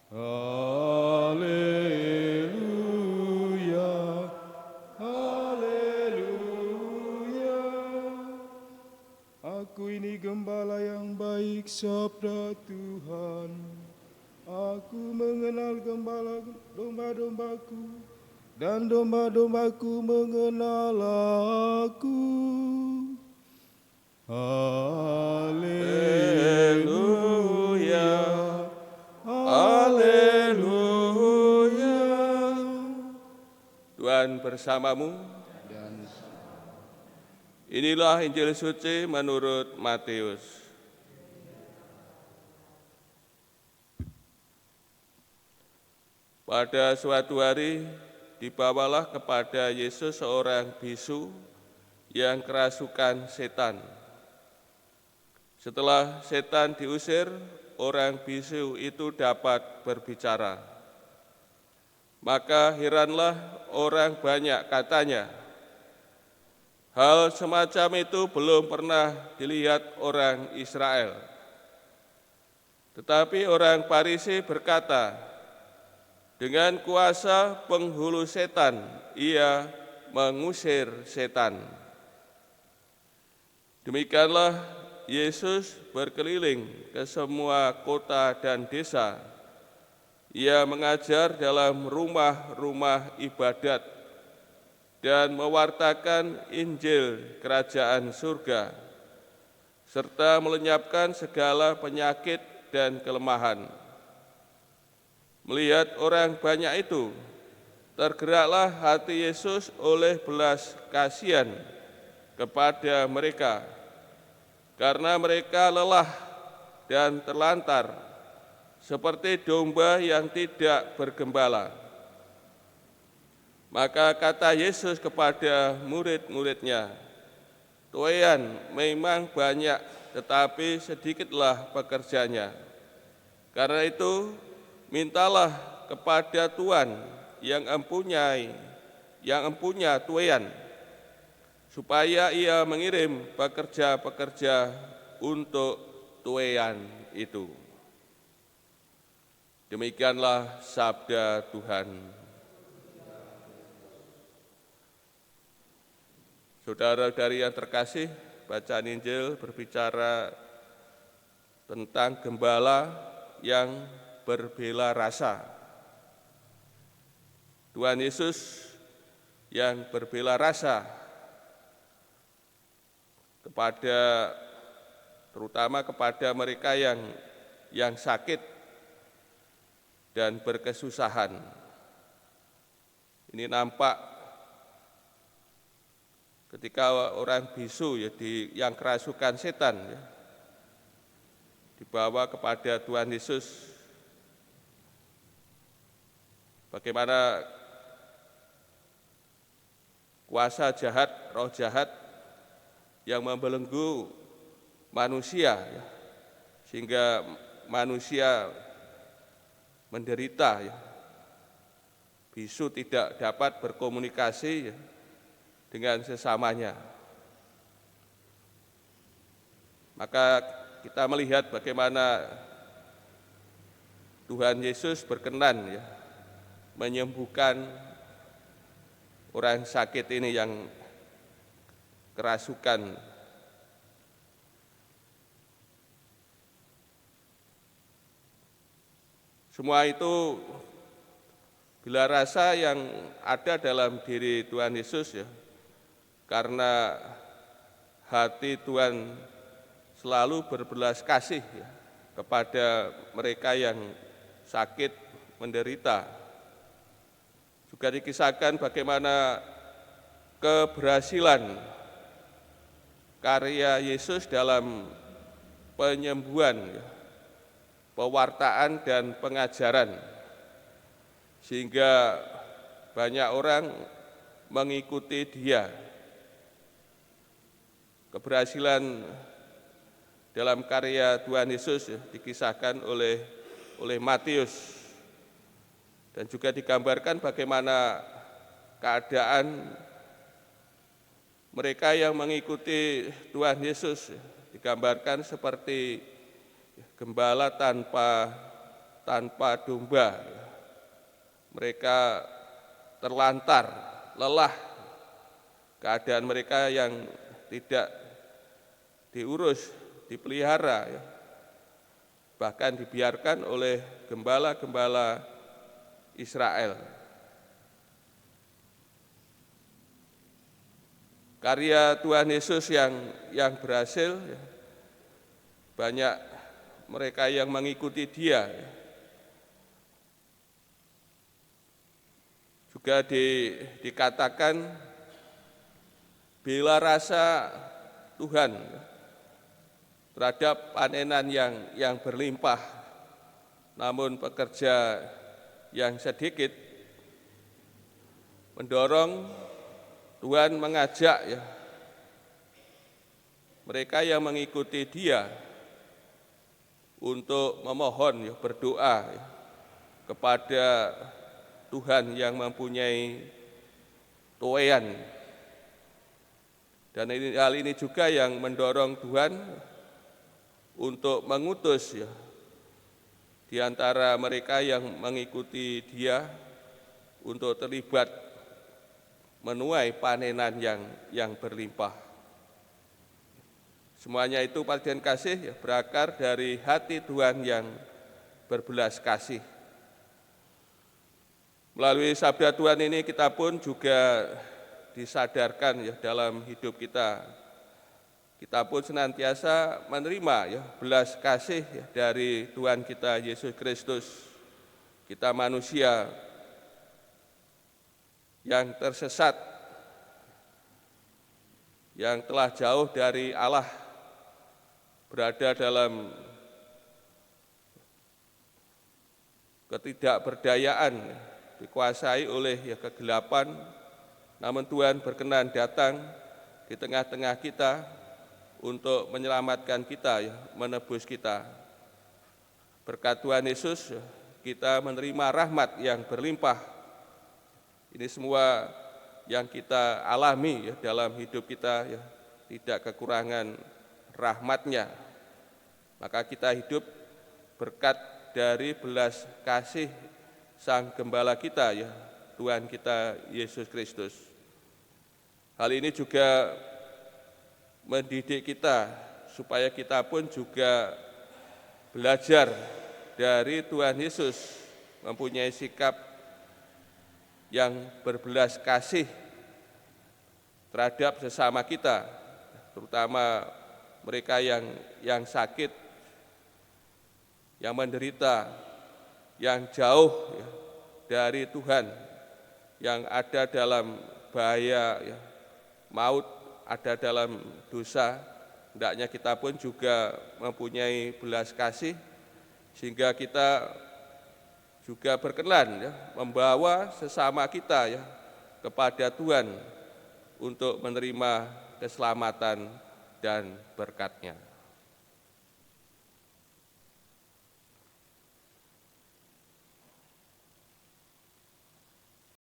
Haleluya, haleluya. Aku ini gembala yang baik, sabda Tuhan. Aku mengenal gembala domba-dombaku, dan domba-dombaku mengenal aku. Haleluya, haleluya. Tuhan bersamamu. Inilah Injil suci menurut Matius. Pada suatu hari, dibawalah kepada Yesus seorang bisu yang kerasukan setan. Setelah setan diusir, orang bisu itu dapat berbicara. Maka heranlah orang banyak, katanya, hal semacam itu belum pernah dilihat orang Israel. Tetapi orang Farisi berkata, dengan kuasa penghulu setan, ia mengusir setan. Demikianlah Yesus berkeliling ke semua kota dan desa. Ia mengajar dalam rumah-rumah ibadat dan mewartakan Injil Kerajaan Surga, serta melenyapkan segala penyakit dan kelemahan. Melihat orang banyak itu, tergeraklah hati Yesus oleh belas kasihan kepada mereka, karena mereka lelah dan terlantar, seperti domba yang tidak bergembala. Maka kata Yesus kepada murid-muridnya, tuaian memang banyak, tetapi sedikitlah pekerjanya. Karena itu, mintalah kepada Tuhan yang empunya tuaian, supaya ia mengirim pekerja-pekerja untuk tuaian itu. Demikianlah sabda Tuhan. Saudara-saudari yang terkasih, bacaan Injil berbicara tentang gembala yang berbela rasa. Tuhan Yesus yang berbela rasa terutama kepada mereka yang sakit dan berkesusahan. Ini nampak ketika orang bisu yang kerasukan setan dibawa kepada Tuhan Yesus. Bagaimana kuasa jahat, roh jahat yang membelenggu manusia, sehingga manusia menderita. Bisu tidak dapat berkomunikasi dengan sesamanya. Maka kita melihat bagaimana Tuhan Yesus berkenan menyembuhkan orang sakit ini yang kerasukan. Semua itu bila rasa yang ada dalam diri Tuhan Yesus karena hati Tuhan selalu berbelas kasih kepada mereka yang sakit, menderita. Juga dikisahkan bagaimana keberhasilan karya Yesus dalam penyembuhan, pewartaan dan pengajaran, sehingga banyak orang mengikuti dia. Keberhasilan dalam karya Tuhan Yesus dikisahkan oleh Matius, dan juga digambarkan bagaimana keadaan mereka yang mengikuti Tuhan Yesus, digambarkan seperti gembala tanpa tanpa domba. Mereka terlantar, lelah, keadaan mereka yang tidak diurus, dipelihara, ya. Bahkan dibiarkan oleh gembala-gembala Israel. Karya Tuhan Yesus yang berhasil, ya. Banyak mereka yang mengikuti Dia, ya. Juga dikatakan bela rasa Tuhan terhadap panenan yang berlimpah, namun pekerja yang sedikit, mendorong Tuhan mengajak, ya, mereka yang mengikuti Dia untuk memohon, ya, berdoa, ya, kepada Tuhan yang mempunyai tuaian. Dan hal ini juga yang mendorong Tuhan untuk mengutus, ya, di antara mereka yang mengikuti Dia untuk terlibat menuai panenan yang berlimpah. Semuanya itu padanan kasih, ya, berakar dari hati Tuhan yang berbelas kasih. Melalui sabda Tuhan ini kita pun juga disadarkan, ya, dalam hidup kita. Kita pun senantiasa menerima, ya, belas kasih, ya, dari Tuhan kita Yesus Kristus. Kita manusia yang tersesat, yang telah jauh dari Allah, berada dalam ketidakberdayaan, dikuasai oleh, ya, kegelapan. Namun Tuhan berkenan datang di tengah-tengah kita untuk menyelamatkan kita, ya, menebus kita. Berkat Tuhan Yesus, ya, kita menerima rahmat yang berlimpah. Ini semua yang kita alami, ya, dalam hidup kita, ya, tidak kekurangan rahmat-Nya. Maka kita hidup berkat dari belas kasih Sang Gembala kita, ya, Tuhan kita Yesus Kristus. Hal ini juga mendidik kita supaya kita pun juga belajar dari Tuhan Yesus, mempunyai sikap yang berbelas kasih terhadap sesama kita, terutama mereka yang sakit, yang menderita, yang jauh, ya, dari Tuhan, yang ada dalam bahaya, ya, maut, ada dalam dosa. Hendaknya kita pun juga mempunyai belas kasih, sehingga kita juga berkenan, ya, membawa sesama kita, ya, kepada Tuhan untuk menerima keselamatan dan berkat-Nya.